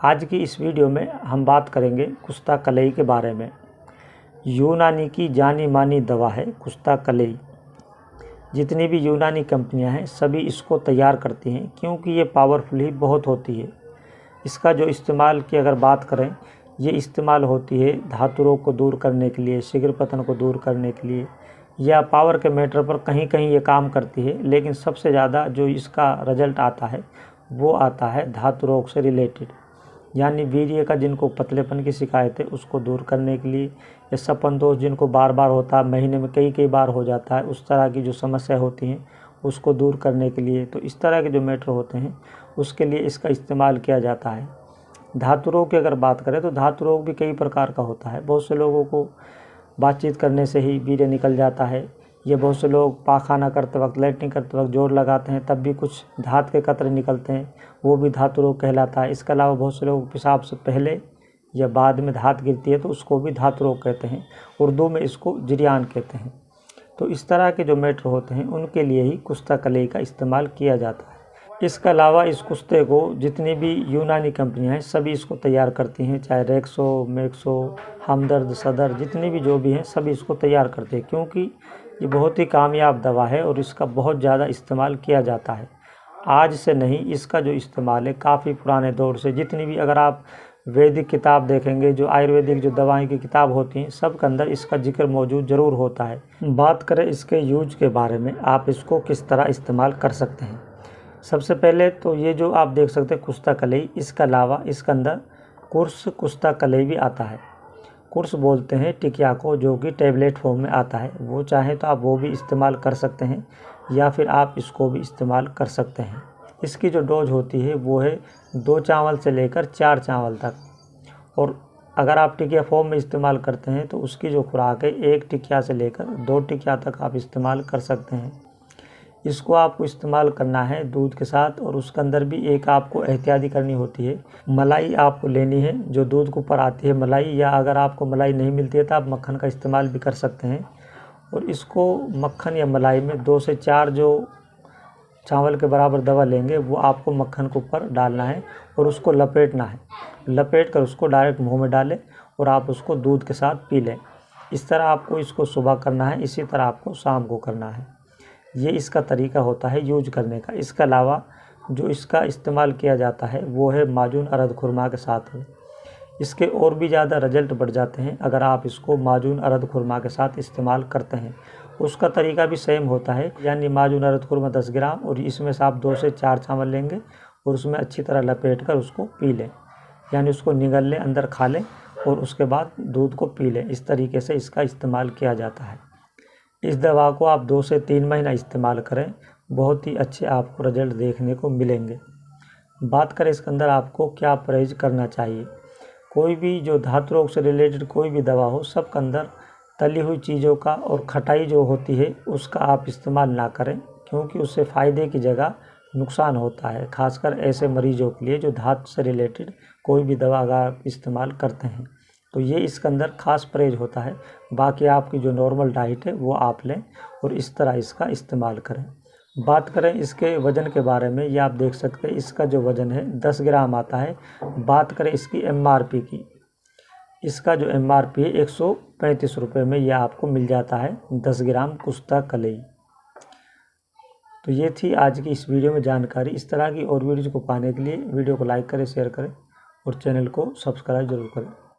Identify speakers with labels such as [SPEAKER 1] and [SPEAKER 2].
[SPEAKER 1] आज की इस वीडियो में हम बात करेंगे कुस्ता कलई के बारे में। यूनानी की जानी मानी दवा है कुस्ता कलई। जितनी भी यूनानी कंपनियां हैं सभी इसको तैयार करती हैं क्योंकि ये पावरफुल ही बहुत होती है। इसका जो इस्तेमाल की अगर बात करें, ये इस्तेमाल होती है धातु रोग को दूर करने के लिए, शीघ्र पतन को दूर करने के लिए, या पावर के मैटर पर कहीं कहीं ये काम करती है। लेकिन सबसे ज़्यादा जो इसका रिजल्ट आता है वो आता है धातु रोग से रिलेटेड, यानी वीर्य का जिनको पतलेपन की शिकायत है उसको दूर करने के लिए, या सपन दोष जिनको बार बार होता है, महीने में कई बार हो जाता है, उस तरह की जो समस्या होती हैं उसको दूर करने के लिए। तो इस तरह के जो मैटर होते हैं उसके लिए इसका इस्तेमाल किया जाता है। धातु रोग की अगर बात करें तो धातु रोग भी कई प्रकार का होता है। बहुत से लोगों को बातचीत करने से ही वीर्य निकल जाता है, ये बहुत से लोग पाखाना करते वक्त, लैट्रिन करते वक्त जोर लगाते हैं तब भी कुछ धात के कतरे निकलते हैं, वो भी धातु रोग कहलाता है। इसके अलावा बहुत से लोग पेशाब से पहले या बाद में धात गिरती है तो उसको भी धातु रोग कहते हैं। उर्दू में इसको जिरियान कहते हैं। तो इस तरह के जो मैटर होते हैं उनके लिए ही कुस्ता कलई का इस्तेमाल किया जाता है। इसके अलावा इस कुस्ते को जितनी भी यूनानी कंपनियां हैं सभी इसको तैयार करती हैं, चाहे रेक्सो, मैक्सो, हमदर्द, सदर, जितनी भी जो भी हैं सभी इसको तैयार करते हैं क्योंकि ये बहुत ही कामयाब दवा है और इसका बहुत ज़्यादा इस्तेमाल किया जाता है। आज से नहीं, इसका जो इस्तेमाल है काफ़ी पुराने दौर से, जितनी भी अगर आप वैदिक किताब देखेंगे, जो आयुर्वेदिक जो दवाएं की किताब होती हैं सब के अंदर इसका जिक्र मौजूद ज़रूर होता है। बात करें इसके यूज के बारे में, आप इसको किस तरह इस्तेमाल कर सकते हैं। सबसे पहले तो ये जो आप देख सकते हैं कुस्ता कलई, इसके अलावा इसके अंदर कुर्स कुस्ता कलई भी आता है। कुर्स बोलते हैं टिकिया को, जो कि टैबलेट फॉर्म में आता है। वो चाहे तो आप वो भी इस्तेमाल कर सकते हैं या फिर आप इसको भी इस्तेमाल कर सकते हैं। इसकी जो डोज होती है वो है 2 चावल से लेकर 4 चावल तक, और अगर आप टिकिया फॉर्म में इस्तेमाल करते हैं तो उसकी जो खुराक है 1 टिकिया से लेकर 2 टिकिया तक आप इस्तेमाल कर सकते हैं। इसको आपको इस्तेमाल करना है दूध के साथ, और उसके अंदर भी एक आपको एहतियाती करनी होती है। मलाई आपको लेनी है जो दूध के ऊपर आती है मलाई, या अगर आपको मलाई नहीं मिलती है तो आप मक्खन का इस्तेमाल भी कर सकते हैं। और इसको मक्खन या मलाई में 2 से 4 जो चावल के बराबर दवा लेंगे वो आपको मक्खन के ऊपर डालना है और उसको लपेटना है। लपेट कर उसको डायरेक्ट मुँह में डालें और आप उसको दूध के साथ पी लें। इस तरह आपको इसको सुबह करना है, इसी तरह आपको शाम को करना है। ये इसका तरीका होता है यूज करने का। इसके अलावा जो इसका इस्तेमाल किया जाता है वो है माजून अरद खुरमा के साथ में। इसके और भी ज़्यादा रिजल्ट बढ़ जाते हैं अगर आप इसको माजून अरद खुरमा के साथ इस्तेमाल करते हैं। उसका तरीका भी सेम होता है, यानी माजून अरद खुरमा 10 ग्राम, और इसमें से आप 2 से 4 चावल लेंगे और उसमें अच्छी तरह लपेट कर उसको पी लें, यानी उसको निगल लें, अंदर खा लें और उसके बाद दूध को पी लें। इस तरीके से इसका इस्तेमाल किया जाता है। इस दवा को आप 2 से 3 महीना इस्तेमाल करें, बहुत ही अच्छे आपको रिजल्ट देखने को मिलेंगे। बात करें इसके अंदर आपको क्या परहेज करना चाहिए। कोई भी जो धातु रोग से रिलेटेड कोई भी दवा हो, सब के अंदर तली हुई चीज़ों का और खटाई जो होती है उसका आप इस्तेमाल ना करें, क्योंकि उससे फ़ायदे की जगह नुकसान होता है, खासकर ऐसे मरीजों के लिए जो धातु से रिलेटेड कोई भी दवा अगर आप इस्तेमाल करते हैं तो ये इसके अंदर खास परहेज होता है। बाकी आपकी जो नॉर्मल डाइट है वो आप लें और इस तरह इसका इस्तेमाल करें। बात करें इसके वज़न के बारे में, ये आप देख सकते हैं इसका जो वज़न है 10 ग्राम आता है। बात करें इसकी MRP की, इसका जो MRP है 135 रुपये में यह आपको मिल जाता है 10 ग्राम कुस्ता कलई। तो ये थी आज की इस वीडियो में जानकारी। इस तरह की और वीडियोज़ को पाने के लिए वीडियो को लाइक करें, शेयर करें और चैनल को सब्सक्राइब जरूर करें।